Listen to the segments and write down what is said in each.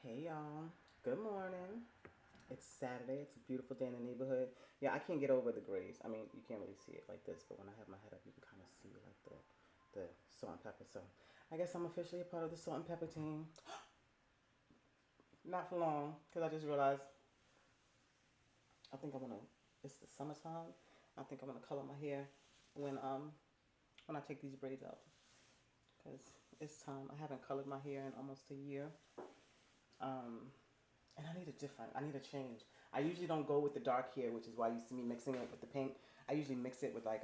Hey y'all. Good morning. It's Saturday. It's a beautiful day in the neighborhood. Yeah, I can't get over the grays. I mean, you can't really see it like this, but when I have my head up, you can kind of see like the salt and pepper. So, I guess I'm officially a part of the salt and pepper team. Not for long, because I just realized I think I'm gonna. It's the summertime. I think I'm gonna color my hair when um when I take these braids out, because it's time. I haven't colored my hair in almost a year. Um, And I need a different. I need a change. I usually don't go with the dark hair, which is why you see me mixing it with the pink. I usually mix it with like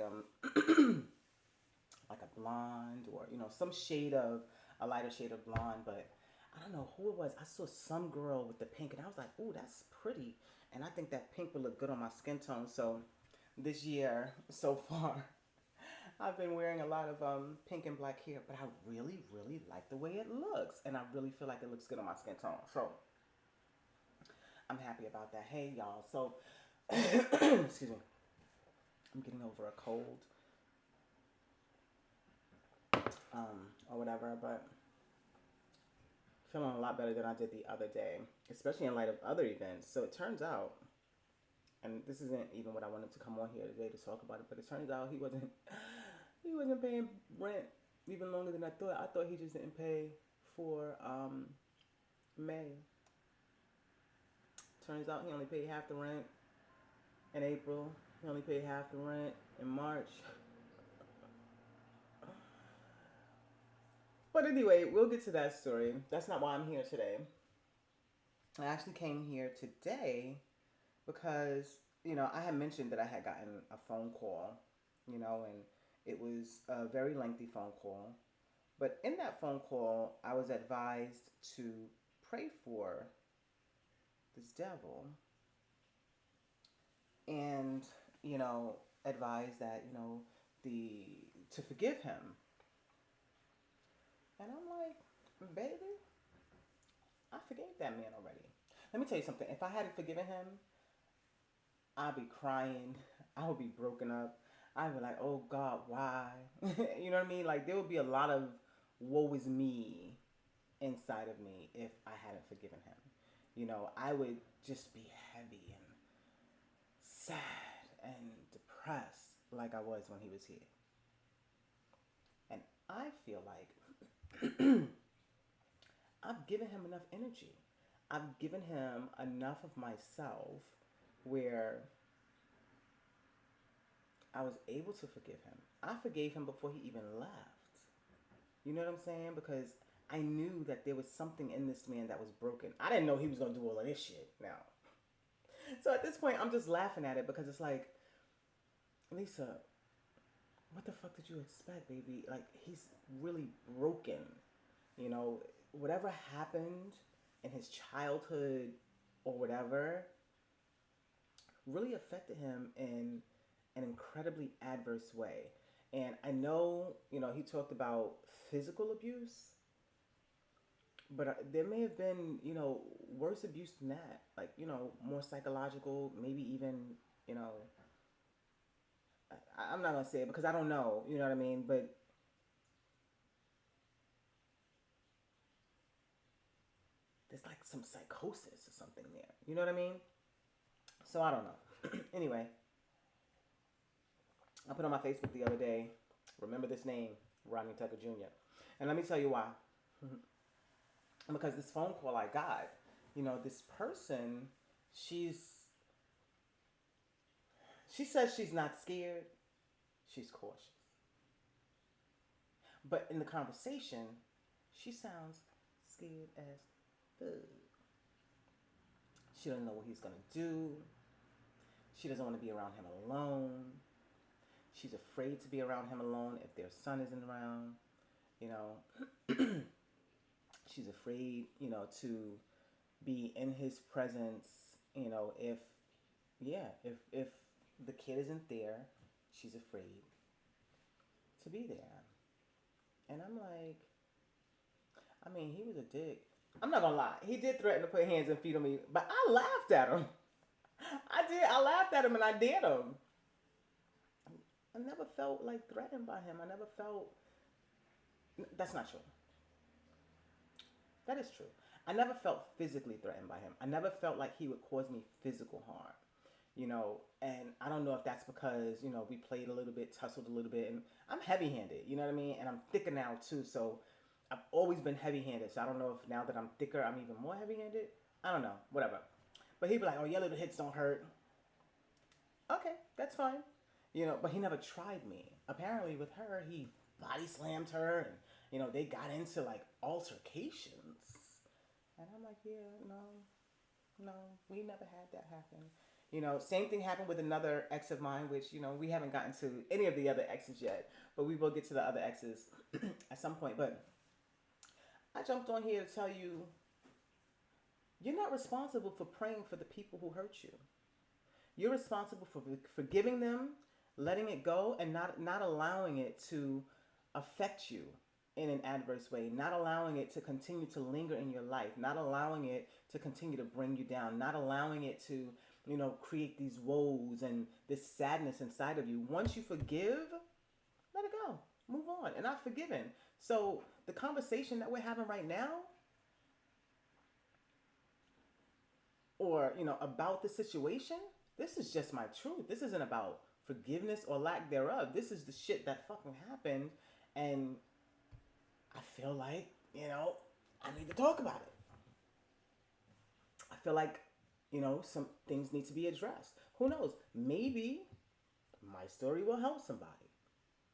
like a blonde or some shade of a lighter shade of blonde. But I don't know who it was. I saw some girl with the pink, and I was like, "Ooh, that's pretty." And I think that pink would look good on my skin tone. So this year so far, I've been wearing a lot of pink and black hair, but I really, really like the way it looks, and I really feel like it looks good on my skin tone. So I'm happy about that. Hey, y'all. So, excuse me. I'm getting over a cold, or whatever, but feeling a lot better than I did the other day, especially in light of other events. So it turns out, and this isn't even what I wanted to come on here today to talk about it, but it turns out he wasn't paying rent even longer than I thought. I thought he just didn't pay for May. Turns out he only paid half the rent in April. He only paid half the rent in March. But anyway, we'll get to that story. That's not why I'm here today. I actually came here today because, I had mentioned that I had gotten a phone call, and it was a very lengthy phone call. But in that phone call, I was advised to pray for this devil and, you know, advised that, the to forgive him. And I'm like, baby, I forgave that man already. Let me tell you something. If I hadn't forgiven him, I'd be crying. I would be broken up. I'd be like, oh God, why? You know what I mean? Like, there would be a lot of woe is me inside of me if I hadn't forgiven him. I would just be heavy and sad and depressed like I was when he was here. And I feel like I've given him enough energy. I've given him enough of myself where I was able to forgive him. I forgave him before he even left. You know what I'm saying? Because I knew that there was something in this man that was broken. I didn't know he was gonna do all of this shit now. So at this point, I'm just laughing at it because it's like, Lisa, what the fuck did you expect, baby? Like, he's really broken. Whatever happened in his childhood or whatever really affected him in an incredibly adverse way. And I know, he talked about physical abuse, but there may have been, worse abuse than that. Like, more psychological, maybe even, you know, I'm not going to say it because I don't know, you know what I mean? But there's like some psychosis or something there. You know what I mean? So I don't know. Anyway, I put on my Facebook the other day, remember this name, Rodney Tucker Jr. And let me tell you why. Because this phone call I got, this person, she's she says she's not scared, she's cautious. But in the conversation, she sounds scared as fuck. She doesn't know what he's gonna do. She doesn't want to be around him alone. She's afraid to be around him alone if their son isn't around. You know, she's afraid, to be in his presence. If yeah, if the kid isn't there, she's afraid to be there. And I'm like, I mean, he was a dick. I'm not gonna lie. He did threaten to put hands and feet on me, but I laughed at him. I did. I laughed at him and I dared him. I never felt like threatened by him. I never felt. That's not true. That is true. I never felt physically threatened by him. I never felt like he would cause me physical harm. And I don't know if that's because, we played a little bit, tussled a little bit, and I'm heavy handed, you know what I mean? And I'm thicker now too, so I've always been heavy handed. So I don't know if now that I'm thicker, I'm even more heavy handed. I don't know, whatever. But he'd be like, oh, your little hits don't hurt. Okay, that's fine. But he never tried me. Apparently, with her, he body slammed her, and they got into like altercations. And I'm like, yeah, no, we never had that happen. Same thing happened with another ex of mine, which we haven't gotten to any of the other exes yet, but we will get to the other exes at some point. But I jumped on here to tell you, you're not responsible for praying for the people who hurt you. You're responsible for forgiving them, letting it go, and not allowing it to affect you in an adverse way, not allowing it to continue to linger in your life, not allowing it to continue to bring you down, not allowing it to, create these woes and this sadness inside of you. Once you forgive, let it go. Move on. And I've forgiven. So the conversation that we're having right now, or, about the situation, this is just my truth. This isn't about forgiveness or lack thereof. This is the shit that fucking happened. And I feel like, I need to talk about it. I feel like, some things need to be addressed. Who knows? Maybe my story will help somebody.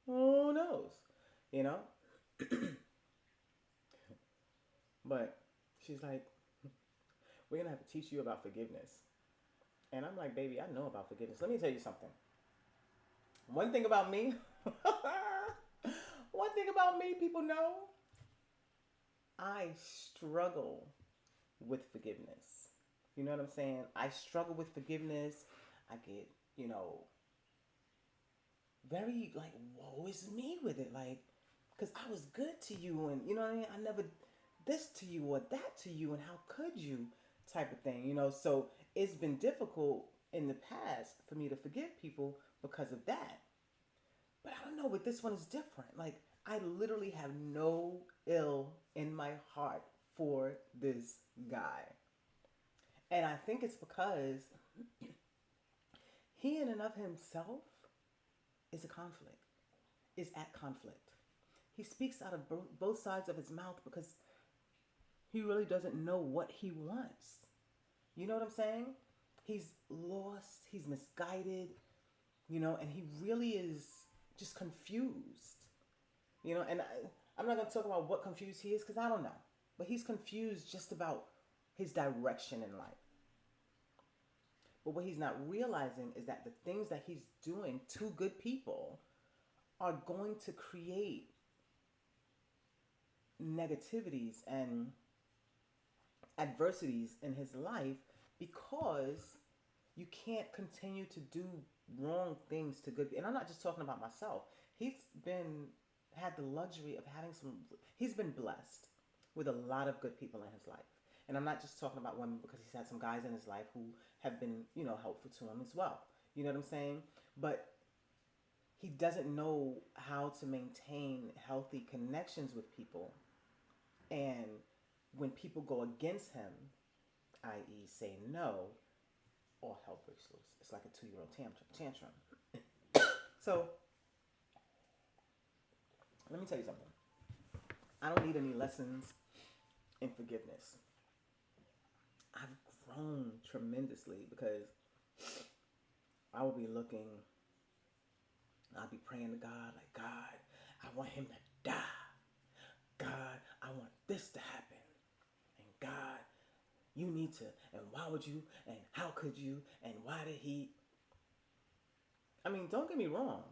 Who knows? But she's like, we're going to have to teach you about forgiveness. And I'm like, baby, I know about forgiveness. Let me tell you something. One thing about me, people know, I struggle with forgiveness. You know what I'm saying? I struggle with forgiveness. I get, very like, woe is me with it. Like, because I was good to you, and you know what I mean? I never this to you or that to you, and how could you type of thing, So it's been difficult in the past for me to forgive people because of that. But I don't know, but this one is different. Like, I literally have no ill in my heart for this guy. And I think it's because he in and of himself is a conflict, is at conflict. He speaks out of both sides of his mouth because he really doesn't know what he wants. You know what I'm saying? He's lost, he's misguided, and he really is just confused. And I'm not going to talk about what confused he is because I don't know. But he's confused just about his direction in life. But what he's not realizing is that the things that he's doing to good people are going to create negativities and adversities in his life because you can't continue to do wrong things to good people. And I'm not just talking about myself. Had the luxury of he's been blessed with a lot of good people in his life. And I'm not just talking about women because he's had some guys in his life who have been, helpful to him as well. You know what I'm saying? But he doesn't know how to maintain healthy connections with people. And when people go against him, i.e. say no, all hell breaks loose. It's like a 2-year-old tantrum. So, let me tell you something. I don't need any lessons in forgiveness. I've grown tremendously because I will be looking, I'll be praying to God, like, God, I want him to die. God, I want this to happen. And God, you need to, and why would you, and how could you, and why did he? I mean, don't get me wrong.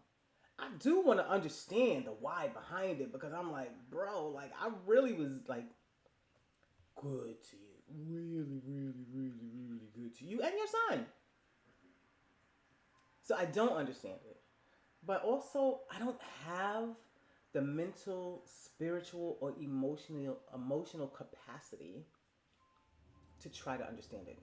I do want to understand the why behind it because I'm like, bro, like, I really was like good to you. Really, really, really, really good to you and your son. So I don't understand it. But also, I don't have the mental, spiritual, or emotional capacity to try to understand it.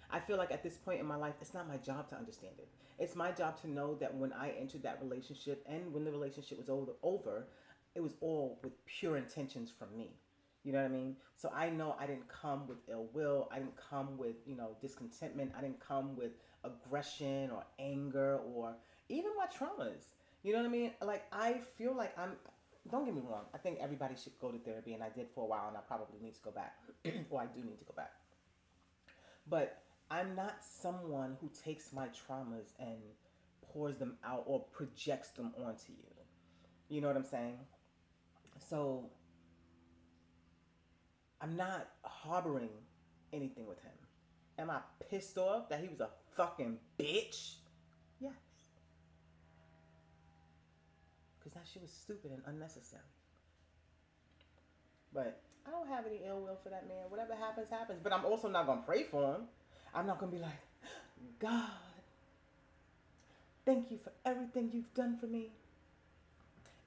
I feel like at this point in my life, it's not my job to understand it. It's my job to know that when I entered that relationship and when the relationship was over, it was all with pure intentions from me. You know what I mean? So I know I didn't come with ill will. I didn't come with, discontentment. I didn't come with aggression or anger or even my traumas. You know what I mean? Like, I feel like don't get me wrong. I think everybody should go to therapy, and I did for a while, and I probably need to go back. Or I do need to go back. But I'm not someone who takes my traumas and pours them out or projects them onto you. You know what I'm saying? So I'm not harboring anything with him. Am I pissed off that he was a fucking bitch? Yes. Because that shit was stupid and unnecessary. But I don't have any ill will for that man. Whatever happens, happens. But I'm also not going to pray for him. I'm not going to be like, God, thank you for everything you've done for me.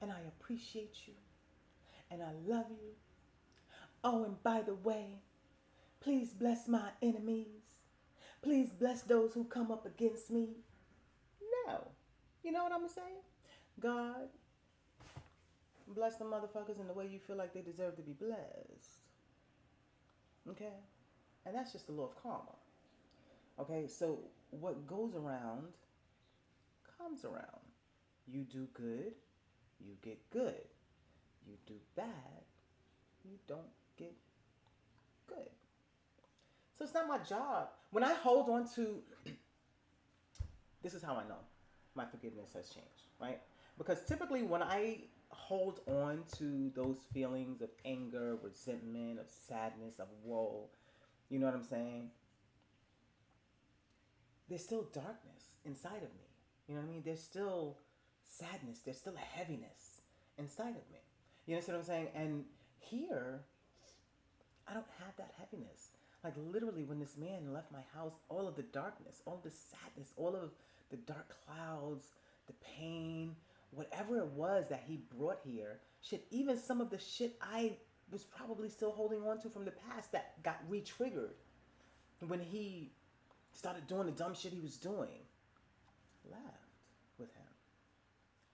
And I appreciate you. And I love you. Oh, and by the way, please bless my enemies. Please bless those who come up against me. No. You know what I'm saying? God, bless the motherfuckers in the way you feel like they deserve to be blessed. Okay? And that's just the law of karma. Okay? So what goes around comes around. You do good, you get good. You do bad, you don't get good. So it's not my job. When I hold on to, this is how I know my forgiveness has changed, right? Because typically when I hold on to those feelings of anger, resentment, of sadness, of woe, you know what I'm saying? There's still darkness inside of me. You know what I mean? There's still sadness. There's still a heaviness inside of me. You know what I'm saying? And here, I don't have that heaviness. Like literally, when this man left my house, all of the darkness, all of the sadness, all of the dark clouds, the pain, whatever it was that he brought here, shit, even some of the shit I was probably still holding on to from the past that got re-triggered when he started doing the dumb shit he was doing, left with him.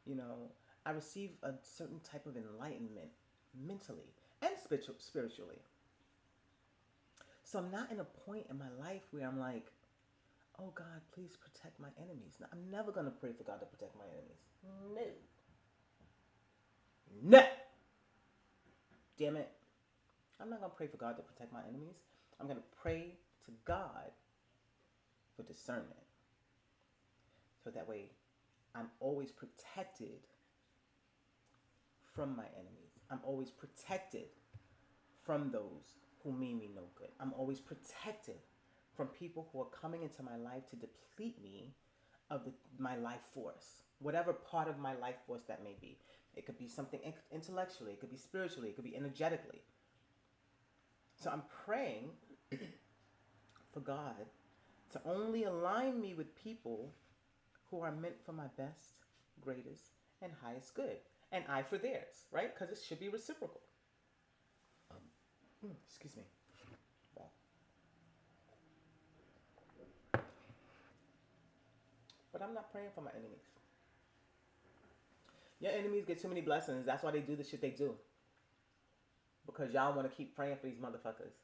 You know, I received a certain type of enlightenment mentally and spiritually. So I'm not in a point in my life where I'm like, oh God, please protect my enemies. No, I'm never going to pray for God to protect my enemies. No. No. Damn it. I'm not going to pray for God to protect my enemies. I'm going to pray to God for discernment. So that way I'm always protected from my enemies. I'm always protected from those who mean me no good. I'm always protected from people who are coming into my life to deplete me of my life force, whatever part of my life force that may be. It could be something intellectually, it could be spiritually, it could be energetically. So I'm praying for God to only align me with people who are meant for my best, greatest, and highest good. And I for theirs, right? Because it should be reciprocal. Excuse me. Well, but I'm not praying for my enemies. Your enemies get too many blessings. That's why they do the shit they do. Because y'all want to keep praying for these motherfuckers.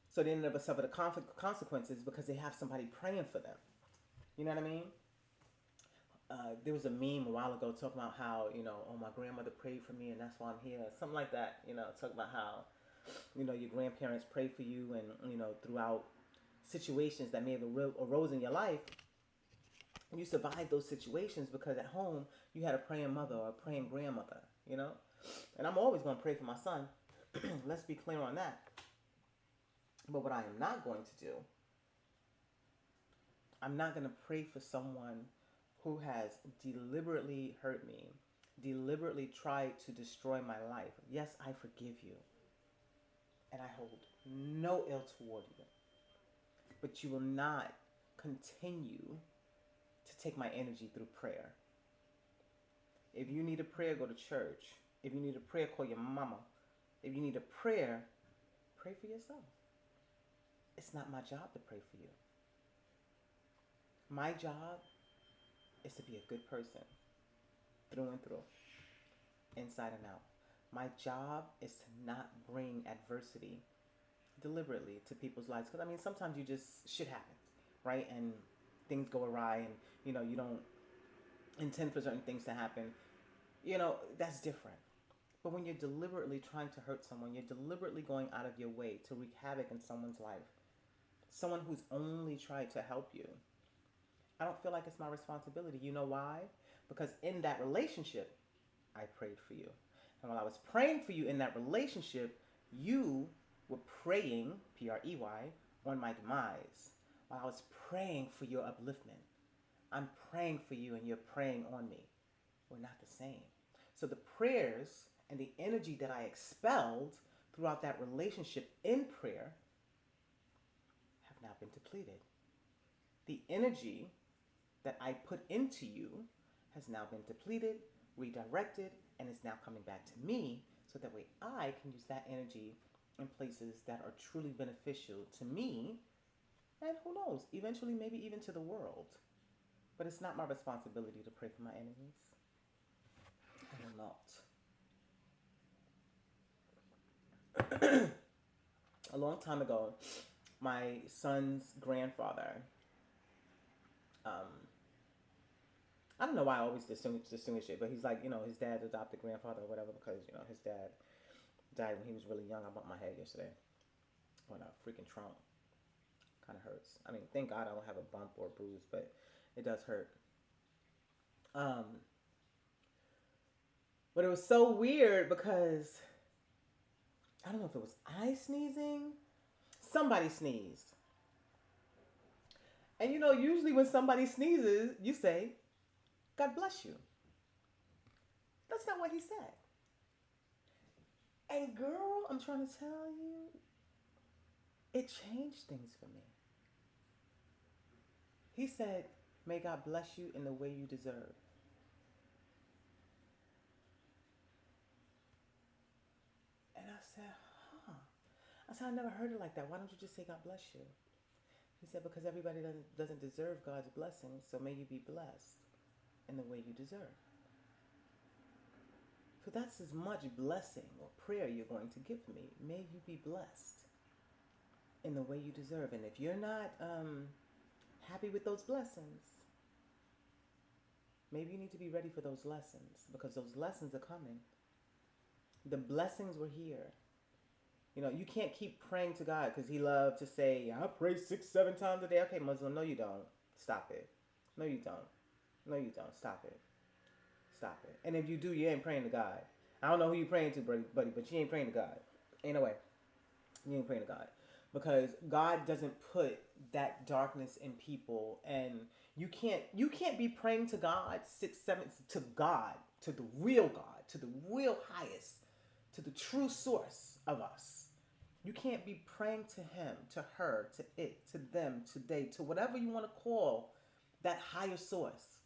So they never suffer the consequences because they have somebody praying for them. You know what I mean? There was a meme a while ago talking about how, oh, my grandmother prayed for me and that's why I'm here. Something like that, talking about how, your grandparents prayed for you and, throughout situations that may have arose in your life, you survived those situations because at home you had a praying mother or a praying grandmother, And I'm always going to pray for my son. Let's be clear on that. But what I am not going to do, I'm not going to pray for someone who has deliberately hurt me, deliberately tried to destroy my life. Yes, I forgive you. And I hold no ill toward you. But you will not continue to take my energy through prayer. If you need a prayer, go to church. If you need a prayer, call your mama. If you need a prayer, pray for yourself. It's not my job to pray for you. My job is to be a good person through and through, inside and out. My job is to not bring adversity deliberately to people's lives. Because, I mean, sometimes you just, shit happens, right? And things go awry and, you don't intend for certain things to happen. That's different. But when you're deliberately trying to hurt someone, you're deliberately going out of your way to wreak havoc in someone's life, someone who's only tried to help you. I don't feel like it's my responsibility. You know why? Because in that relationship, I prayed for you. And while I was praying for you in that relationship, you were praying, Prey, on my demise. While I was praying for your upliftment, I'm praying for you and you're praying on me. We're not the same. So the prayers and the energy that I expelled throughout that relationship in prayer have now been depleted. The energy that I put into you has now been depleted, redirected, and is now coming back to me so that way I can use that energy in places that are truly beneficial to me and who knows, eventually maybe even to the world. But it's not my responsibility to pray for my enemies. I will not. A long time ago, my son's grandfather, um, I don't know why I always distinguish it, but he's like, his dad's adopted grandfather or whatever because, his dad died when he was really young. I bumped my head yesterday on a freaking trunk. Kind of hurts. I mean, thank God I don't have a bump or a bruise, but it does hurt. Um, but it was so weird because I don't know if it was I sneezing. Somebody sneezed. And usually when somebody sneezes, you say, God bless you. That's not what he said. And girl, I'm trying to tell you, it changed things for me. He said, may God bless you in the way you deserve. And I said, huh. I said, I never heard it like that. Why don't you just say God bless you? He said, because everybody doesn't deserve God's blessings, so may you be blessed in the way you deserve. So that's as much blessing or prayer you're going to give me. May you be blessed in the way you deserve. And if you're not happy with those blessings, maybe you need to be ready for those lessons because those lessons are coming. The blessings were here. You can't keep praying to God because he loved to say, I pray 6-7 times a day. Okay, Muslim, no you don't. Stop it. No you don't. No you don't. Stop it. Stop it. And if you do, you ain't praying to God. I don't know who you praying to, buddy, but you ain't praying to God. Ain't no way. You ain't praying to God. Because God doesn't put that darkness in people, and you can't be praying to God 6-7 to God, to the real God, to the real highest, to the true source of us. You can't be praying to him, to her, to it, to them, to they, to whatever you want to call that higher source.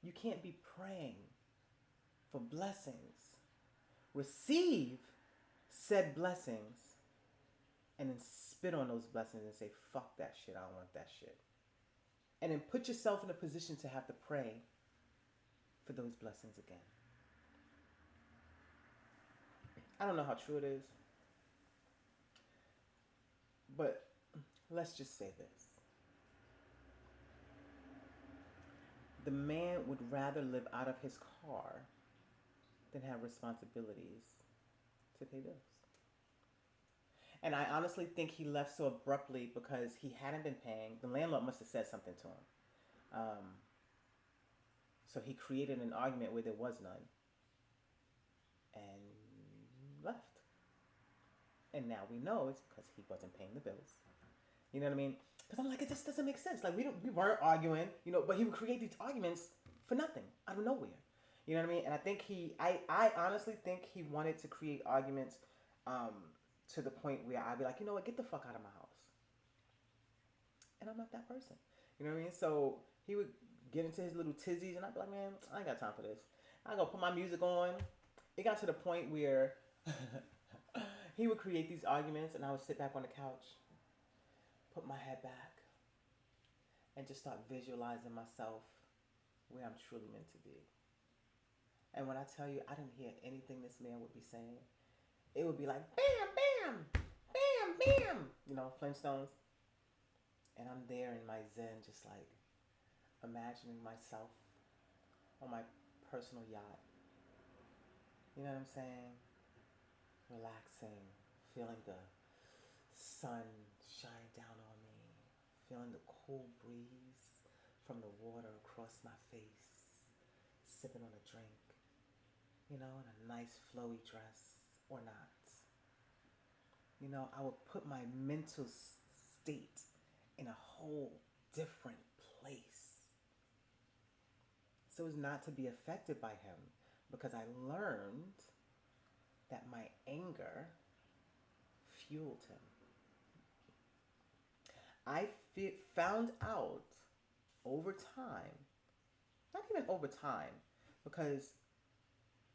You can't be praying for blessings. Receive said blessings and then spit on those blessings and say, fuck that shit, I don't want that shit. And then put yourself in a position to have to pray for those blessings again. I don't know how true it is, but let's just say this. The man would rather live out of his car than have responsibilities to pay bills. And I honestly think he left so abruptly because he hadn't been paying. The landlord must have said something to him. So he created an argument where there was none and left. And now we know it's because he wasn't paying the bills. You know what I mean? Because I'm like, it just doesn't make sense. Like, we weren't arguing, but he would create these arguments for nothing, out of nowhere. You know what I mean? And I think I honestly think he wanted to create arguments to the point where I'd be like, you know what, get the fuck out of my house. And I'm not that person. You know what I mean? So he would get into his little tizzies, and I'd be like, man, I ain't got time for this. I go put my music on. It got to the point where he would create these arguments, and I would sit back on the couch, put my head back, and just start visualizing myself where I'm truly meant to be. And when I tell you, I didn't hear anything this man would be saying. It would be like, bam, bam, bam, bam, Flintstones. And I'm there in my zen, just like imagining myself on my personal yacht. You know what I'm saying? Relaxing, feeling the sun shine down on me, feeling the cool breeze from the water across my face, sipping on a drink, in a nice flowy dress or not. I would put my mental state in a whole different place so as not to be affected by him, because I learned that my anger fueled him. I found out over time, not even over time, because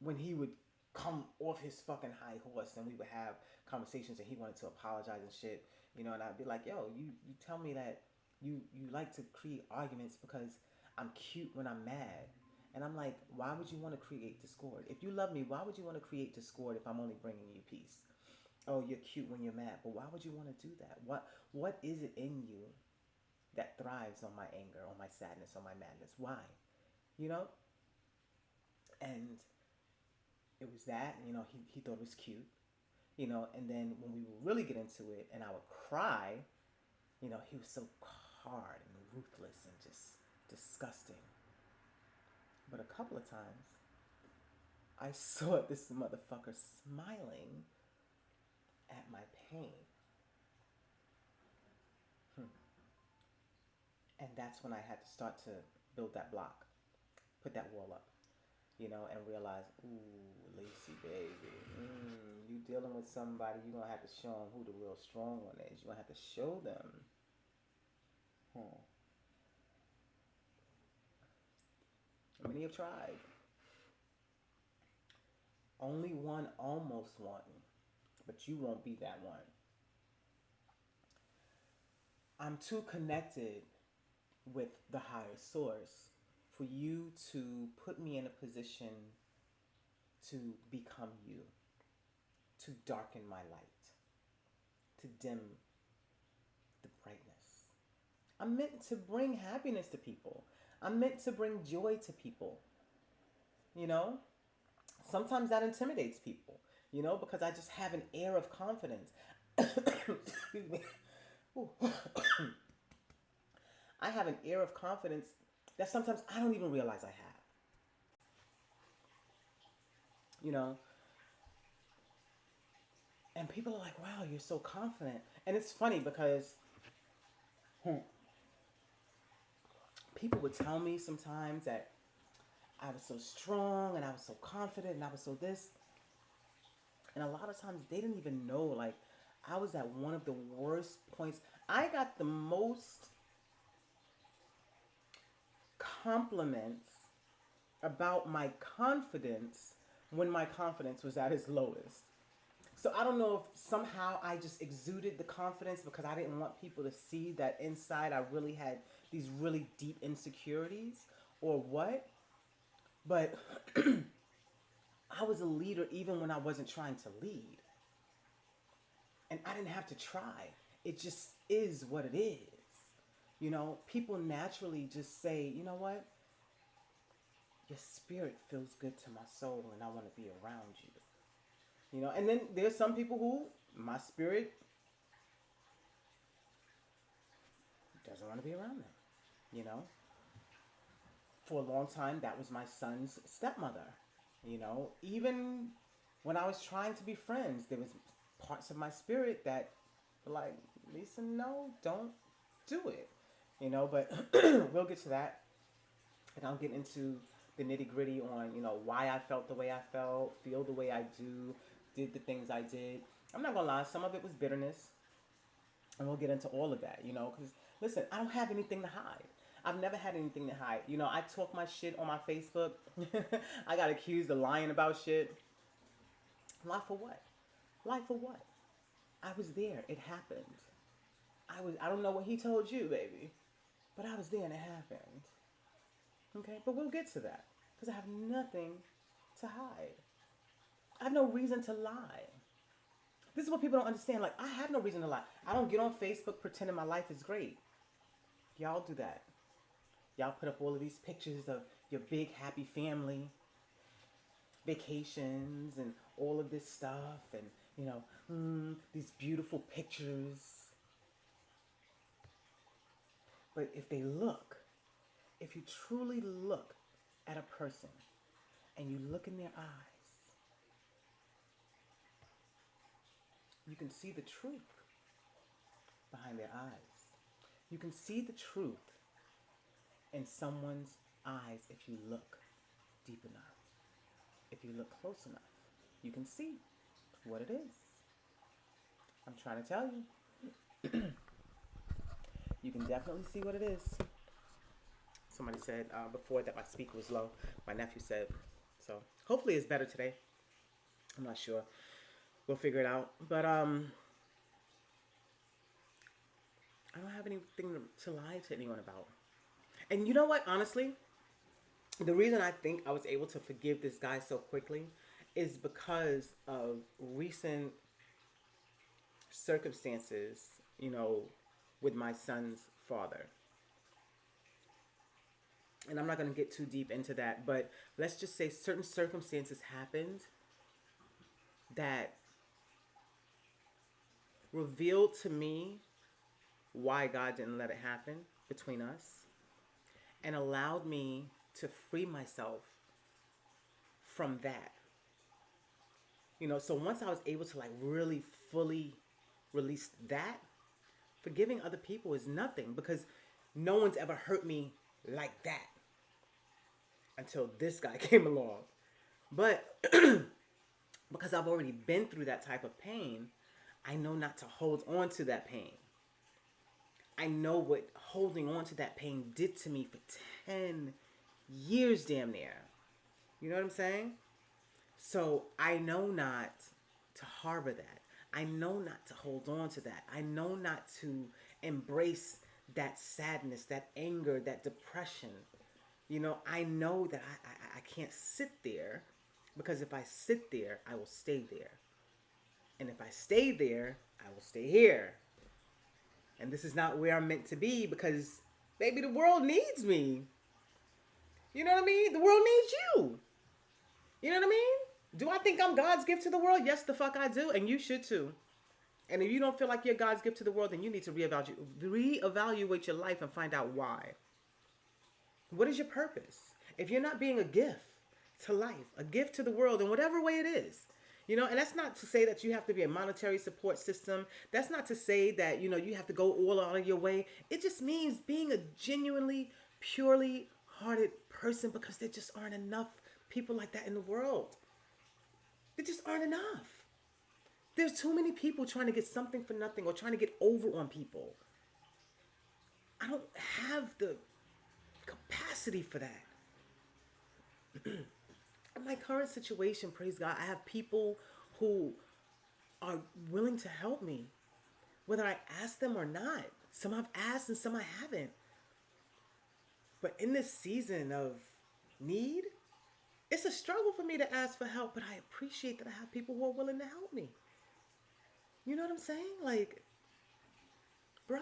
when he would come off his fucking high horse and we would have conversations and he wanted to apologize and shit, and I'd be like, yo, you tell me that you like to create arguments because I'm cute when I'm mad. And I'm like, why would you want to create discord? If you love me, why would you want to create discord if I'm only bringing you peace? Oh, you're cute when you're mad, but why would you want to do that? What is it in you that thrives on my anger, on my sadness, on my madness? Why? And it was that, he thought it was cute, and then when we would really get into it and I would cry, he was so hard and ruthless and just disgusting. But a couple of times, I saw this motherfucker smiling at my pain. And that's when I had to start to build that block, put that wall up, and realize, ooh, Lacey, baby, you dealing with somebody, you're going to have to show them who the real strong one is. You're going to have to show them. Many have tried. Only one almost won, but you won't be that one. I'm too connected with the higher source for you to put me in a position to become you, to darken my light, to dim the brightness. I'm meant to bring happiness to people. I'm meant to bring joy to people. Sometimes that intimidates people, because I just have an air of confidence. Excuse me. I have an air of confidence that sometimes I don't even realize I have. And people are like, wow, you're so confident. And it's funny because people would tell me sometimes that I was so strong and I was so confident and I was so this. And a lot of times they didn't even know, like, I was at one of the worst points. I got the most compliments about my confidence when my confidence was at its lowest. So I don't know if somehow I just exuded the confidence because I didn't want people to see that inside I really had these really deep insecurities or what. But I was a leader even when I wasn't trying to lead. And I didn't have to try. It just is what it is. People naturally just say, you know what? Your spirit feels good to my soul and I want to be around you. And then there's some people who my spirit doesn't want to be around them. For a long time, that was my son's stepmother. Even when I was trying to be friends, there was parts of my spirit that were like, Lisa, no, don't do it. But we'll get to that. And I'll get into the nitty gritty on, why I felt the way I felt, feel the way I do, did the things I did. I'm not gonna lie, some of it was bitterness. And we'll get into all of that, because listen, I don't have anything to hide. I've never had anything to hide. I talk my shit on my Facebook. I got accused of lying about shit. Lie for what? Lie for what? I was there. It happened. I don't know what he told you, baby. But I was there and it happened. Okay? But we'll get to that. Because I have nothing to hide. I have no reason to lie. This is what people don't understand. Like, I have no reason to lie. I don't get on Facebook pretending my life is great. Y'all do that. Y'all put up all of these pictures of your big happy family, vacations, and all of this stuff, and these beautiful pictures. But if you truly look at a person and you look in their eyes, you can see the truth behind their eyes. You can see the truth in someone's eyes if you look deep enough. If you look close enough, you can see what it is. I'm trying to tell you. You can definitely see what it is. Somebody said before that my speaker was low. My nephew said. So hopefully it's better today. I'm not sure. We'll figure it out. But I don't have anything to lie to anyone about. And you know what? Honestly, the reason I think I was able to forgive this guy so quickly is because of recent circumstances, with my son's father. And I'm not going to get too deep into that, but let's just say certain circumstances happened that revealed to me why God didn't let it happen between us and allowed me to free myself from that. So once I was able to really fully release that, forgiving other people is nothing because no one's ever hurt me like that until this guy came along. But because I've already been through that type of pain, I know not to hold on to that pain. I know what holding on to that pain did to me for 10 years damn near. You know what I'm saying? So I know not to harbor that. I know not to hold on to that. I know not to embrace that sadness, that anger, that depression. I know that I can't sit there because if I sit there, I will stay there. And if I stay there, I will stay here. And this is not where I'm meant to be because, baby, the world needs me. You know what I mean? The world needs you. You know what I mean? Do I think I'm God's gift to the world? Yes, the fuck I do. And you should too. And if you don't feel like you're God's gift to the world, then you need to reevaluate your life and find out why. What is your purpose? If you're not being a gift to life, a gift to the world in whatever way it is, and that's not to say that you have to be a monetary support system. That's not to say that, you have to go all out of your way. It just means being a genuinely, purely hearted person because there just aren't enough people like that in the world. There just aren't enough. There's too many people trying to get something for nothing or trying to get over on people. I don't have the capacity for that. In my current situation, praise God, I have people who are willing to help me, whether I ask them or not. Some I've asked and some I haven't. But in this season of need, it's a struggle for me to ask for help, but I appreciate that I have people who are willing to help me. You know what I'm saying? Like, bro,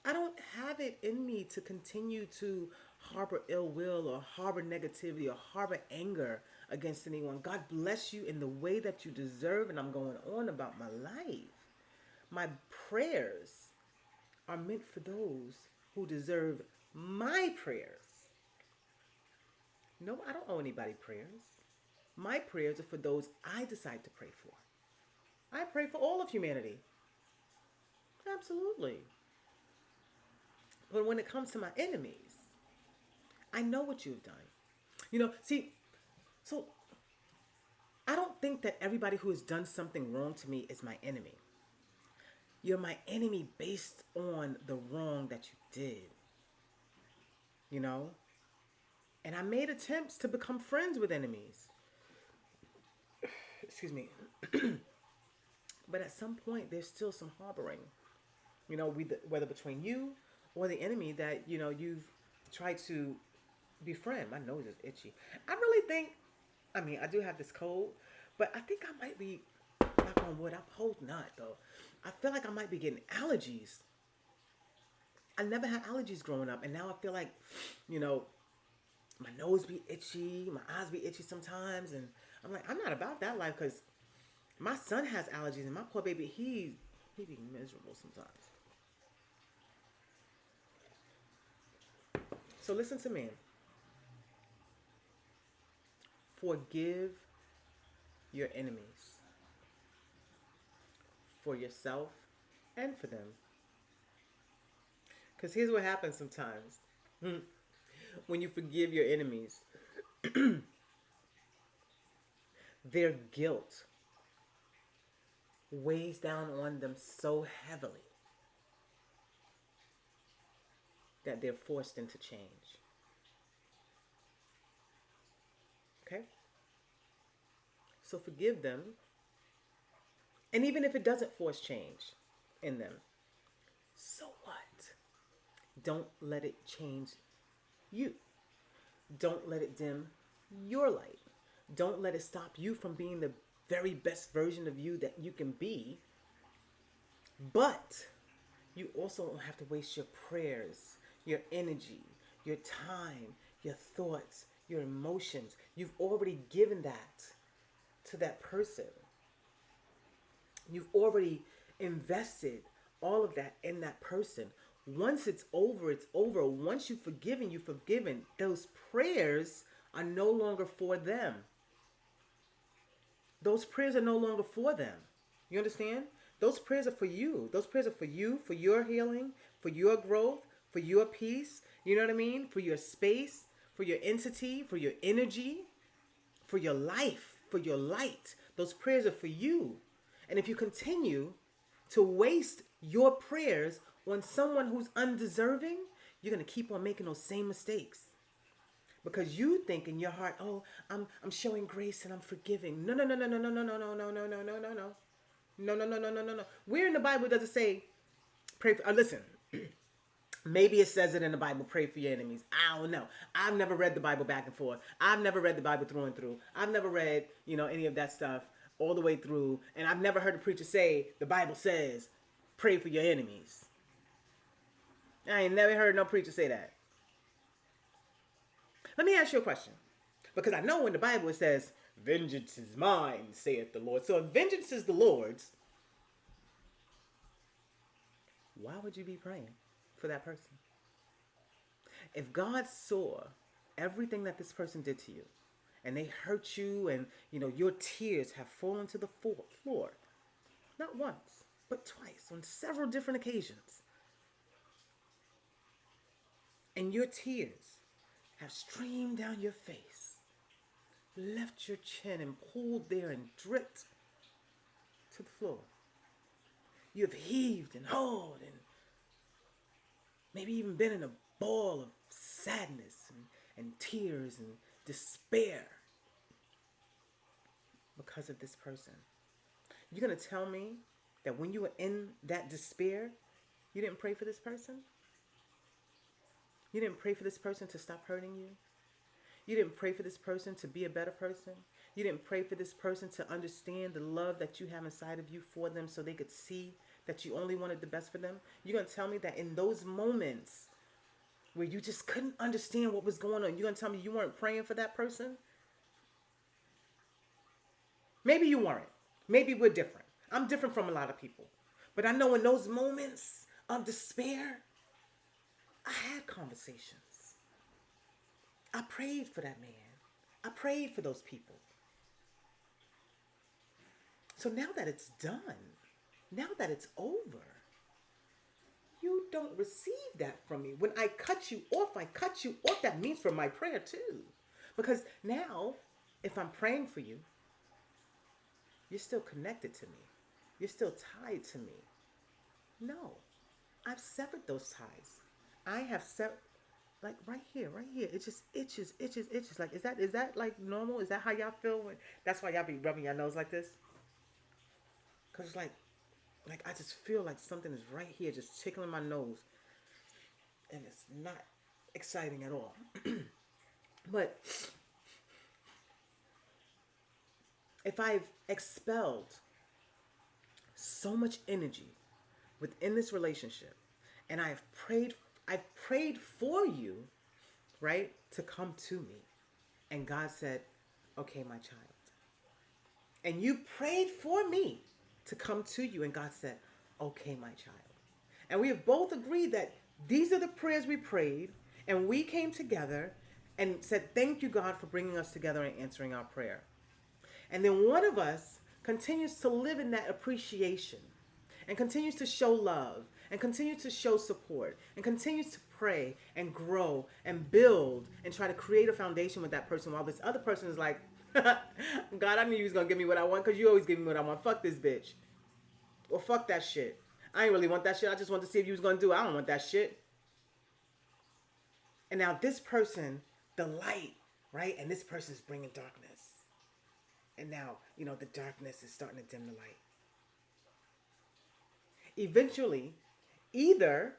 I don't have it in me to continue to harbor ill will or harbor negativity or harbor anger against anyone. God bless you in the way that you deserve, and I'm going on about my life. My prayers are meant for those who deserve my prayers. No, I don't owe anybody prayers. My prayers are for those I decide to pray for. I pray for all of humanity. Absolutely. But when it comes to my enemies, I know what you've done. So I don't think that everybody who has done something wrong to me is my enemy. You're my enemy based on the wrong that you did. And I made attempts to become friends with enemies. Excuse me. But at some point, there's still some harboring. Whether between you or the enemy that, you've tried to befriend. My nose is itchy. I really think I mean, I do have this cold, but I think I might be, knock on wood, I'm holding not though. I feel like I might be getting allergies. I never had allergies growing up, and now I feel like, you know, my nose be itchy, my eyes be itchy sometimes, and I'm like, I'm not about that life because my son has allergies, and my poor baby, he be miserable sometimes. So listen to me. Forgive your enemies for yourself and for them. Because here's what happens sometimes. When you forgive your enemies, their guilt weighs down on them so heavily that they're forced into change. Okay? So forgive them. And even if it doesn't force change in them, so what? Don't let it change you. Don't let it dim your light. Don't let it stop you from being the very best version of you that you can be. But you also don't have to waste your prayers, your energy, your time, your thoughts, your emotions. You've already given that to that person. You've already invested all of that in that person. Once it's over, it's over. Once you've forgiven. Those prayers are no longer for them. Those prayers are no longer for them. You understand? Those prayers are for you. Those prayers are for you, for your healing, for your growth, for your peace. You know what I mean? For your space, for your entity, for your energy, for your life, for your light. Those prayers are for you. And if you continue to waste your prayers on someone who's undeserving, you're going to keep on making those same mistakes. Because you think in your heart, oh, I'm showing grace and I'm forgiving. No, no, no, no, no, no, no, no, no, no, no, no, no, no, no. No, no, no, no, no, no, no. Where in the Bible does it say, pray for, listen, maybe it says it in the Bible, pray for your enemies. I don't know. I've never read the Bible back and forth. I've never read the Bible through and through. I've never read, any of that stuff all the way through. And I've never heard a preacher say, the Bible says, pray for your enemies. I ain't never heard no preacher say that. Let me ask you a question. Because I know in the Bible it says, vengeance is mine, saith the Lord. So if vengeance is the Lord's, why would you be praying for that person? If God saw everything that this person did to you, and they hurt you, and your tears have fallen to the floor, not once, but twice, on several different occasions, and your tears have streamed down your face, left your chin and pooled there and dripped to the floor. You have heaved and hauled and maybe even been in a ball of sadness and tears and despair because of this person. You're going to tell me that when you were in that despair, you didn't pray for this person? You didn't pray for this person to stop hurting you? You didn't pray for this person to be a better person? You didn't pray for this person to understand the love that you have inside of you for them so they could see that you only wanted the best for them? You're going to tell me that in those moments where you just couldn't understand what was going on, you're going to tell me you weren't praying for that person? Maybe you weren't. Maybe we're different. I'm different from a lot of people. But I know in those moments of despair, I had conversations. I prayed for that man. I prayed for those people. So now that it's done, now that it's over, you don't receive that from me. When I cut you off, that means for my prayer too. Because now, if I'm praying for you, you're still connected to me. You're still tied to me. No, I've severed those ties. I have severed, like right here. It just itches. Like, is that like normal? Is that how y'all feel? That's why y'all be rubbing your nose like this? Because it's like I just feel like something is right here just tickling my nose. And it's not exciting at all. But if I've expelled so much energy within this relationship, and I've prayed for you, right, to come to me. And God said, okay, my child. And you prayed for me to come to you, and God said, okay, my child. And we have both agreed that these are the prayers we prayed, and we came together and said, thank you, God, for bringing us together and answering our prayer. And then one of us continues to live in that appreciation and continues to show love and continues to show support and continues to pray and grow and build and try to create a foundation with that person, while this other person is like, God, I knew you was going to give me what I want because you always give me what I want. Fuck this bitch. Or fuck that shit. I ain't really want that shit. I just want to see if you was going to do it. I don't want that shit. And now this person, the light, right? And this person is bringing darkness. And now, the darkness is starting to dim the light. Eventually, either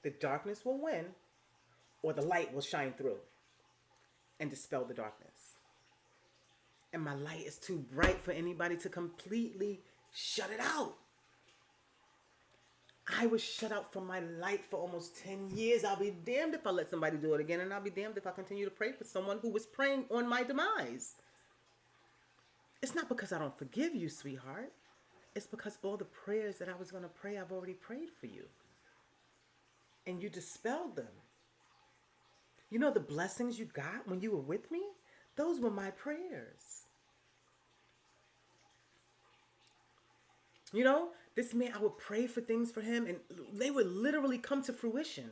the darkness will win or the light will shine through and dispel the darkness. And my light is too bright for anybody to completely shut it out. I was shut out from my light for almost 10 years. I'll be damned if I let somebody do it again, and I'll be damned if I continue to pray for someone who was praying on my demise. It's not because I don't forgive you, sweetheart. It's because all the prayers that I was going to pray, I've already prayed for you. And you dispelled them. You know the blessings you got when you were with me? Those were my prayers. This man, I would pray for things for him, and they would literally come to fruition.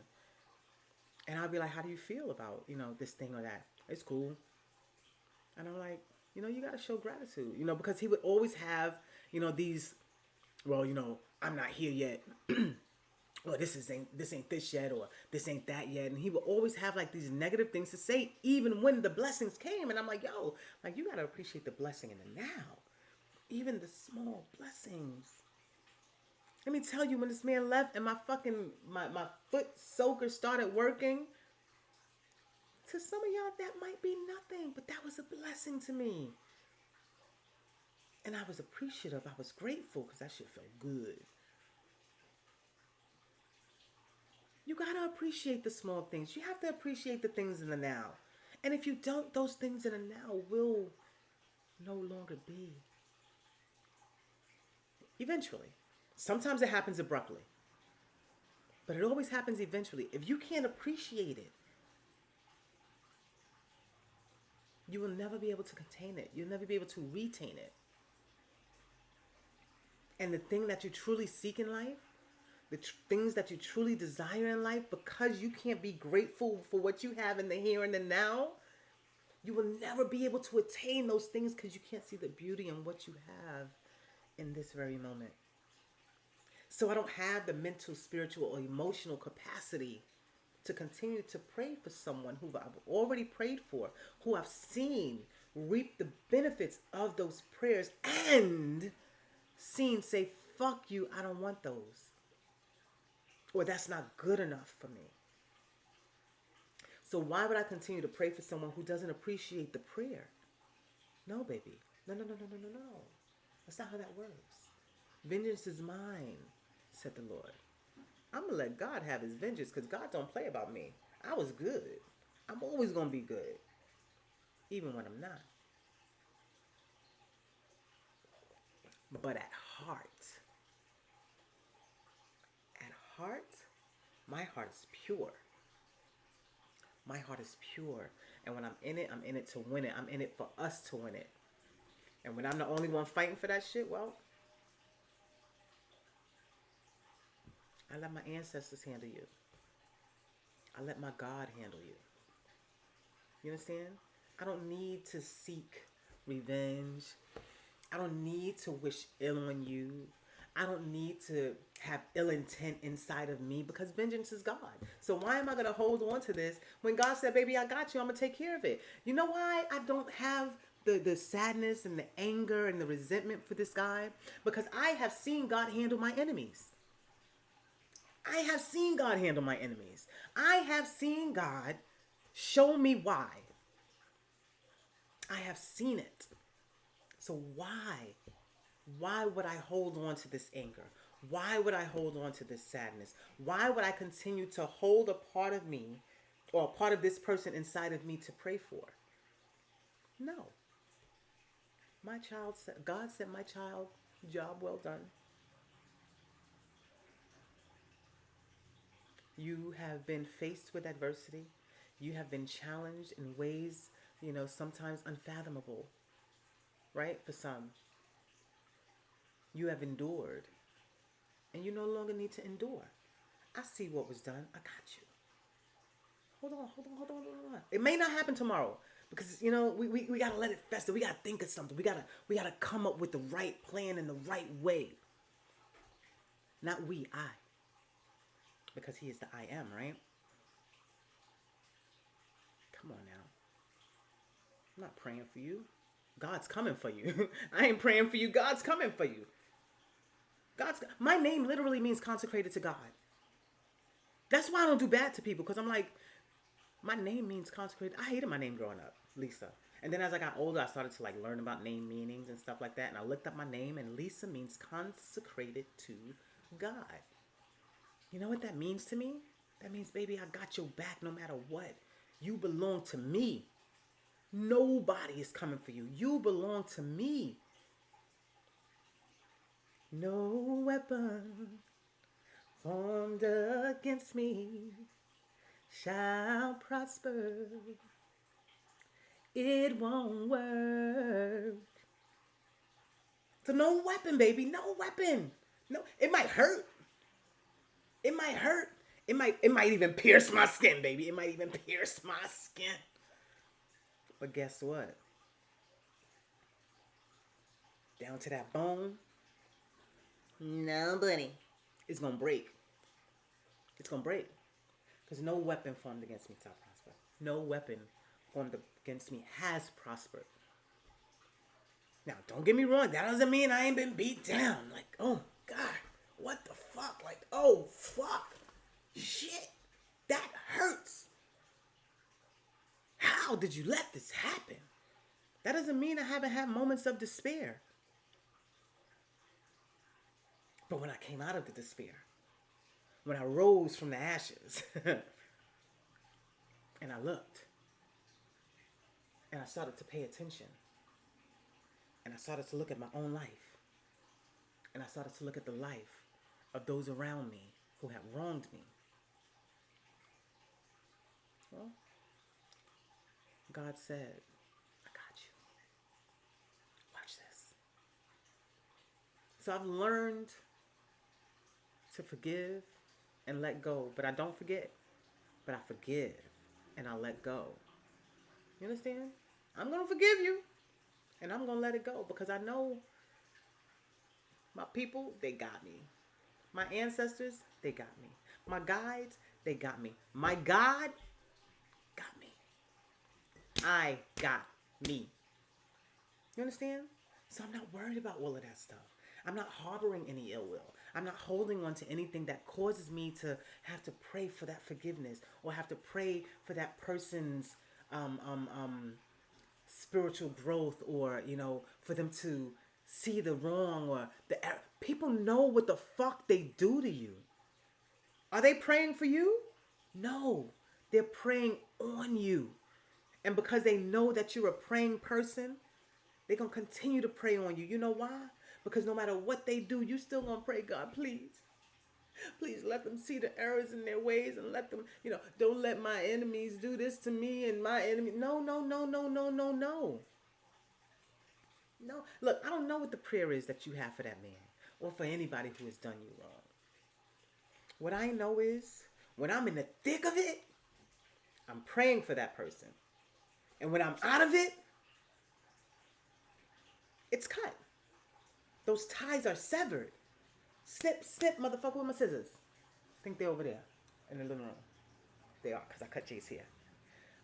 And I'd be like, how do you feel about, this thing or that? It's cool. And I'm like, you got to show gratitude, because he would always have, these, well, I'm not here yet. Well, this ain't this yet, or this ain't that yet. And he would always have like these negative things to say, even when the blessings came. And I'm like, yo, like, you got to appreciate the blessing in the now. Even the small blessings. Let me tell you, when this man left and my foot soaker started working, to some of y'all, that might be nothing, but that was a blessing to me. And I was appreciative. I was grateful because that shit felt good. You got to appreciate the small things. You have to appreciate the things in the now. And if you don't, those things in the now will no longer be. Eventually. Sometimes it happens abruptly. But it always happens eventually. If you can't appreciate it, you will never be able to contain it. You'll never be able to retain it. And the thing that you truly seek in life, the things that you truly desire in life, because you can't be grateful for what you have in the here and the now, you will never be able to attain those things because you can't see the beauty in what you have in this very moment. So I don't have the mental, spiritual, or emotional capacity to continue to pray for someone who I've already prayed for, who I've seen reap the benefits of those prayers and seen say, fuck you, I don't want those. Or that's not good enough for me. So why would I continue to pray for someone who doesn't appreciate the prayer? No, baby. No. That's not how that works. Vengeance is mine, said the Lord. I'm going to let God have his vengeance because God don't play about me. I was good. I'm always going to be good. Even when I'm not. But at heart, my heart is pure. My heart is pure. And when I'm in it to win it. I'm in it for us to win it. And when I'm the only one fighting for that shit, well, I let my ancestors handle you. I let my God handle you. You understand? I don't need to seek revenge. I don't need to wish ill on you. I don't need to have ill intent inside of me because vengeance is God. So why am I going to hold on to this when God said, baby, I got you. I'm going to take care of it. You know why I don't have the sadness and the anger and the resentment for this guy? Because I have seen God handle my enemies. I have seen God handle my enemies. I have seen God show me why. I have seen it. So why? Why would I hold on to this anger? Why would I hold on to this sadness? Why would I continue to hold a part of me or a part of this person inside of me to pray for? No. My child said, God said, my child, job well done. You have been faced with adversity. You have been challenged in ways, sometimes unfathomable, right? For some, you have endured, and you no longer need to endure. I see what was done. I got you. Hold on. It may not happen tomorrow because we gotta let it fester. We gotta think of something. We gotta come up with the right plan in the right way. Not I, because He is the I am, right? Come on now. I'm not praying for you. God's coming for you. I ain't praying for you. God's coming for you. My name literally means consecrated to God. That's why I don't do bad to people, because I'm like, my name means consecrated. I hated my name growing up, Lisa. And then as I got older, I started to learn about name meanings and stuff like that. And I looked up my name, and Lisa means consecrated to God. You know what that means to me? That means, baby, I got your back no matter what. You belong to me. Nobody is coming for you. You belong to me. No weapon formed against me shall prosper. It won't work. So no weapon, baby. No weapon. No, it might hurt. It might hurt. It might even pierce my skin, baby. It might even pierce my skin. But guess what? Down to that bone. No, buddy. It's going to break. It's going to break. Because no weapon formed against me shall prosper. No weapon formed against me has prospered. Now, don't get me wrong. That doesn't mean I ain't been beat down. Like, oh, God. What the fuck? Like, oh, fuck. Shit. That hurts. How did you let this happen? That doesn't mean I haven't had moments of despair. But when I came out of the despair, when I rose from the ashes, and I looked, and I started to pay attention, and I started to look at my own life, and I started to look at the life of those around me who had wronged me. Well, God said, I got you. Watch this. So I've learned to forgive and let go, but I don't forget, but I forgive and I let go. You understand? I'm going to forgive you and I'm going to let it go, because I know my people, they got me. My ancestors, they got me. My guides, they got me. My God got me. I got me. You understand? So I'm not worried about all of that stuff. I'm not harboring any ill will. I'm not holding on to anything that causes me to have to pray for that forgiveness or have to pray for that person's spiritual growth, or, for them to see the wrong or the error. People know what the fuck they do to you. Are they praying for you? No, they're praying on you. And because they know that you're a praying person, they're going to continue to pray on you. You know why? Because no matter what they do, you still going to pray, God, please. Please let them see the errors in their ways, and let them, don't let my enemies do this to me and my enemy. No. No. Look, I don't know what the prayer is that you have for that man or for anybody who has done you wrong. What I know is, when I'm in the thick of it, I'm praying for that person. And when I'm out of it, it's cut. Those ties are severed. Snip, motherfucker, with my scissors. I think they're over there in the living room. They are, because I cut Jay's hair.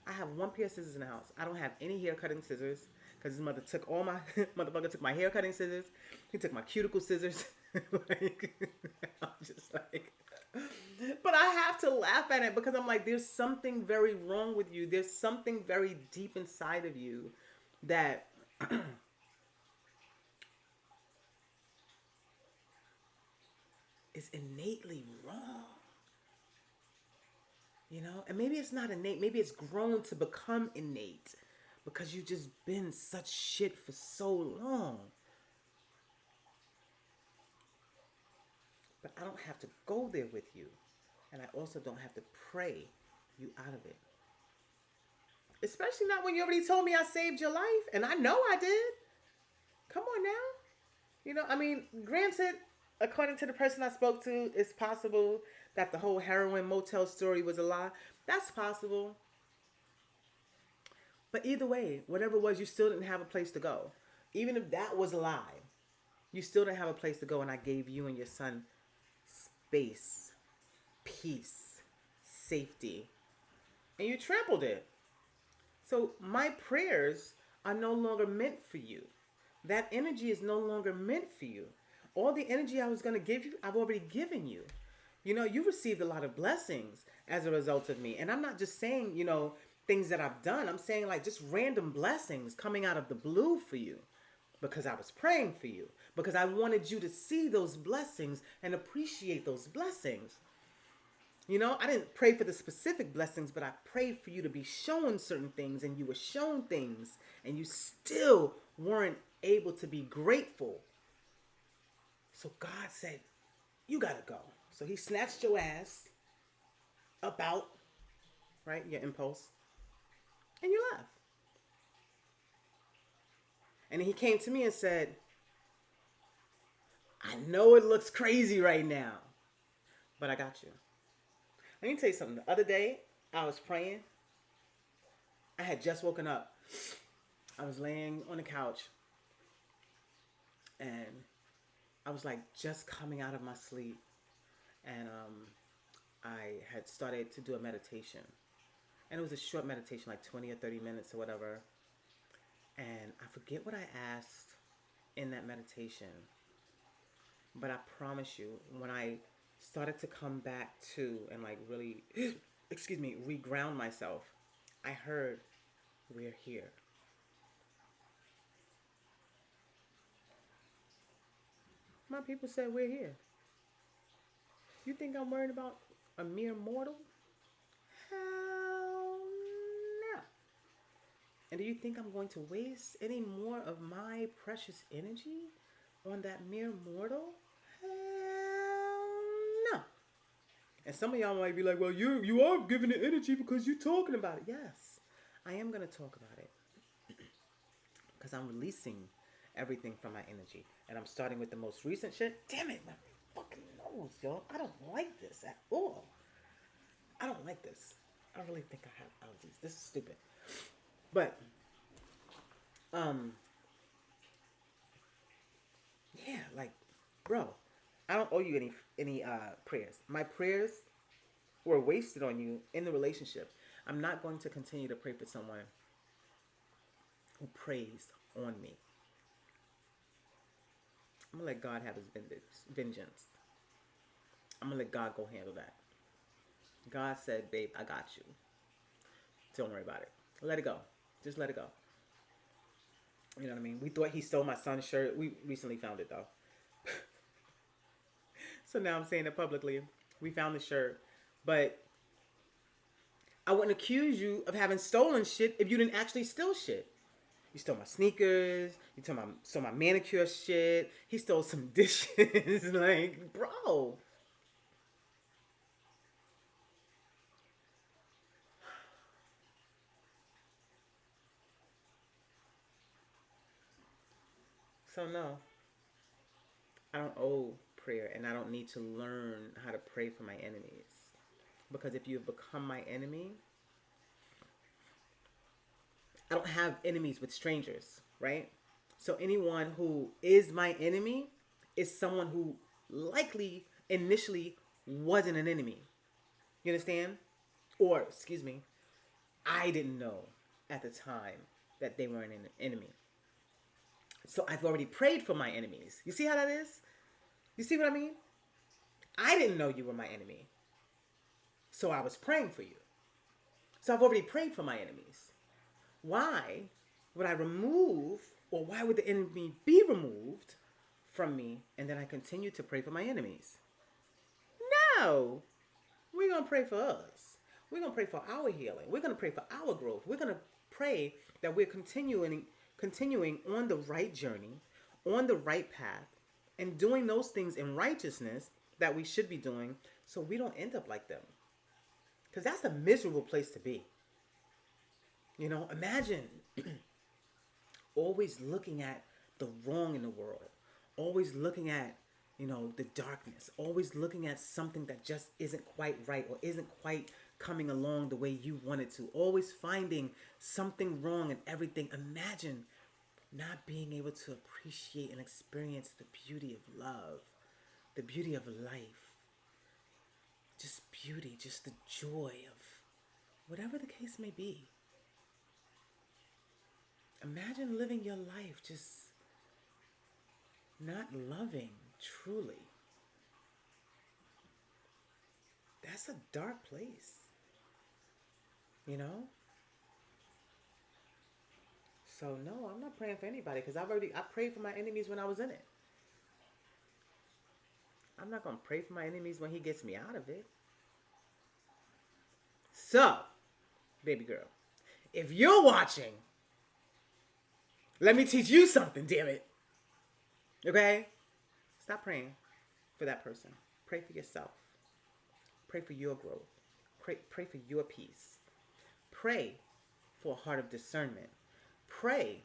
I have one pair of scissors in the house. I don't have any hair cutting scissors, because his mother took all my, motherfucker took my hair cutting scissors. He took my cuticle scissors. I'm just like, but I have to laugh at it, because I'm like, there's something very wrong with you. There's something very deep inside of you that is innately wrong. You know, and maybe it's not innate, maybe it's grown to become innate because you've just been such shit for so long. But I don't have to go there with you. And I also don't have to pray you out of it. Especially not when you already told me I saved your life. And I know I did. Come on now. You know, I mean, granted, according to the person I spoke to, it's possible that the whole heroin motel story was a lie. That's possible. But either way, whatever it was, you still didn't have a place to go. Even if that was a lie, you still didn't have a place to go. And I gave you and your son space, peace, safety. And you trampled it. So my prayers are no longer meant for you. That energy is no longer meant for you. All the energy I was going to give you, I've already given you. You know, you received a lot of blessings as a result of me. And I'm not just saying, you know, things that I've done. I'm saying like just random blessings coming out of the blue for you because I was praying for you, because I wanted you to see those blessings and appreciate those blessings. You know, I didn't pray for the specific blessings, but I prayed for you to be shown certain things, and you were shown things, and you still weren't able to be grateful. So God said, you gotta go. So he snatched your ass up out, right, your impulse, and you left. And then he came to me and said, I know it looks crazy right now, but I got you. Let me tell you something. The other day, I was praying. I had just woken up. I was laying on the couch. And I was like just coming out of my sleep. And I had started to do a meditation. And it was a short meditation, like 20 or 30 minutes or whatever. And I forget what I asked in that meditation. But I promise you, when I started to come back to and like really, reground myself, I heard, we're here. My people said, we're here. You think I'm worried about a mere mortal? Hell no. And do you think I'm going to waste any more of my precious energy on that mere mortal? Hell no. And some of y'all might be like, well, you are giving it energy because you're talking about it. Yes, I am going to talk about it. Because I'm releasing everything from my energy. And I'm starting with the most recent shit. Damn it, my fucking nose, y'all. I don't like this at all. I don't like this. I really think I have allergies. This is stupid. But, yeah, like, bro, I don't owe you any prayers. My prayers were wasted on you in the relationship. I'm not going to continue to pray for someone who prays on me. I'm going to let God have his vengeance. I'm going to let God go handle that. God said, babe, I got you. Don't worry about it. Let it go. Just let it go. You know what I mean? We thought he stole my son's shirt. We recently found it, though. So now I'm saying it publicly. We found the shirt. But I wouldn't accuse you of having stolen shit if you didn't actually steal shit. You stole my sneakers. You stole my manicure shit. He stole some dishes. Like, bro. So no, I don't owe prayer, and I don't need to learn how to pray for my enemies. Because if you've become my enemy, I don't have enemies with strangers, right? So anyone who is my enemy is someone who likely initially wasn't an enemy. You understand? Or, I didn't know at the time that they weren't an enemy. So I've already prayed for my enemies. You see how that is? You see what I mean? I didn't know you were my enemy. So I was praying for you. So I've already prayed for my enemies. Why would I remove, or why would the enemy be removed from me, and then I continue to pray for my enemies? No. We're going to pray for us. We're going to pray for our healing. We're going to pray for our growth. We're going to pray that we're continuing on the right journey, on the right path, and doing those things in righteousness that we should be doing so we don't end up like them. Because that's a miserable place to be. Imagine always looking at the wrong in the world, always looking at, the darkness, always looking at something that just isn't quite right or isn't quite coming along the way you want it to, always finding something wrong in everything. Imagine not being able to appreciate and experience the beauty of love, the beauty of life, just beauty, just the joy of whatever the case may be. Imagine living your life just not loving truly. That's a dark place, So no, I'm not praying for anybody because I prayed for my enemies when I was in it. I'm not going to pray for my enemies when he gets me out of it. So, baby girl, if you're watching, let me teach you something, damn it. Okay? Stop praying for that person. Pray for yourself. Pray for your growth. Pray for your peace. Pray for a heart of discernment. Pray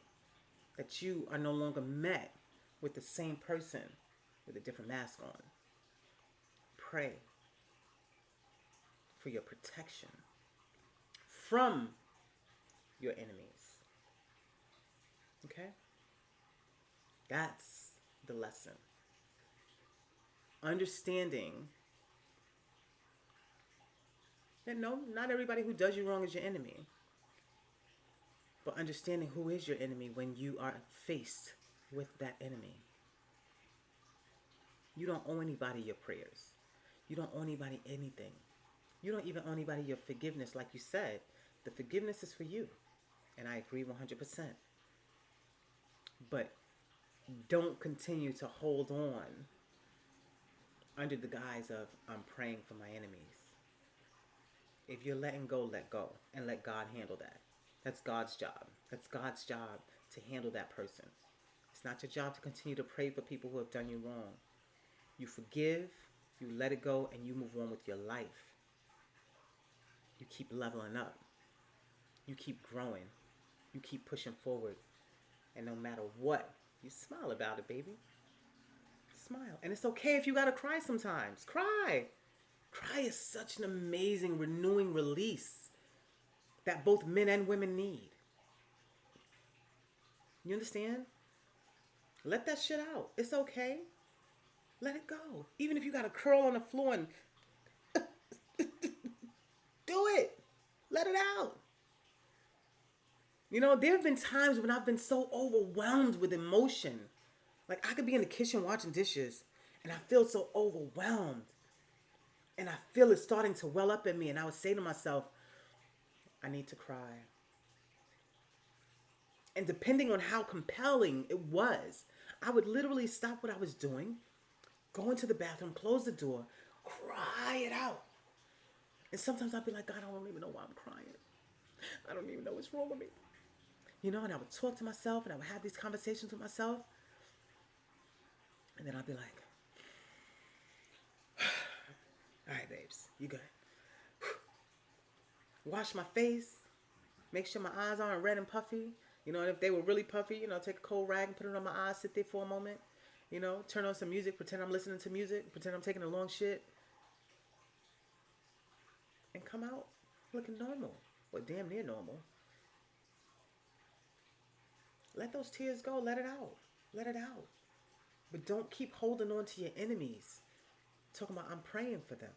that you are no longer met with the same person with a different mask on. Pray for your protection from your enemies. Okay? That's the lesson. Understanding that no, not everybody who does you wrong is your enemy. But understanding who is your enemy when you are faced with that enemy. You don't owe anybody your prayers. You don't owe anybody anything. You don't even owe anybody your forgiveness. Like you said, the forgiveness is for you. And I agree 100%. But don't continue to hold on under the guise of, I'm praying for my enemies. If you're letting go, let go. And let God handle that. That's God's job. That's God's job to handle that person. It's not your job to continue to pray for people who have done you wrong. You forgive, you let it go, and you move on with your life. You keep leveling up. You keep growing. You keep pushing forward. And no matter what, you smile about it, baby. Smile. And it's okay if you gotta cry sometimes. Cry. Cry is such an amazing, renewing release that both men and women need. You understand? Let that shit out. It's okay. Let it go. Even if you gotta curl on the floor and do it. Let it out. There have been times when I've been so overwhelmed with emotion. Like I could be in the kitchen washing dishes and I feel so overwhelmed. And I feel it starting to well up in me. And I would say to myself, I need to cry. And depending on how compelling it was, I would literally stop what I was doing, go into the bathroom, close the door, cry it out. And sometimes I'd be like, God, I don't even know why I'm crying. I don't even know what's wrong with me. And I would talk to myself and I would have these conversations with myself. And then I'd be like, all right, babes, you good. Wash my face. Make sure my eyes aren't red and puffy. And if they were really puffy, take a cold rag and put it on my eyes, sit there for a moment. Turn on some music, pretend I'm listening to music, pretend I'm taking a long shit. And come out looking normal. Or damn near normal. Let those tears go. Let it out. Let it out. But don't keep holding on to your enemies. Talking about I'm praying for them.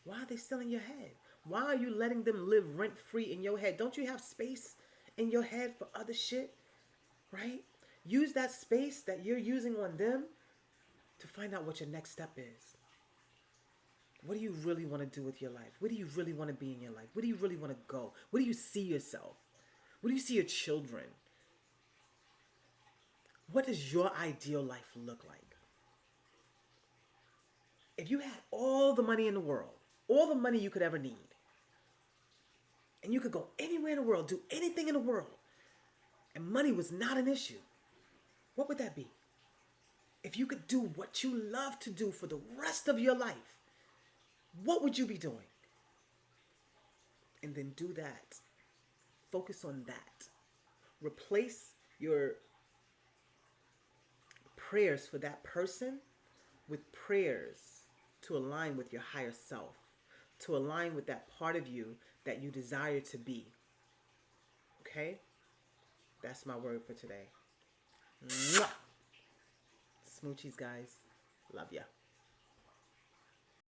Why are they still in your head? Why are you letting them live rent-free in your head? Don't you have space in your head for other shit? Right? Use that space that you're using on them to find out what your next step is. What do you really want to do with your life? Where do you really want to be in your life? Where do you really want to go? Where do you see yourself? Where do you see your children? What does your ideal life look like? If you had all the money in the world, all the money you could ever need, and you could go anywhere in the world, do anything in the world, and money was not an issue, what would that be? If you could do what you love to do for the rest of your life, what would you be doing? And then do that. Focus on that. Replace your prayers for that person with prayers to align with your higher self, to align with that part of you that you desire to be. Okay? That's my word for today. Mwah! Smoochies, guys. Love ya.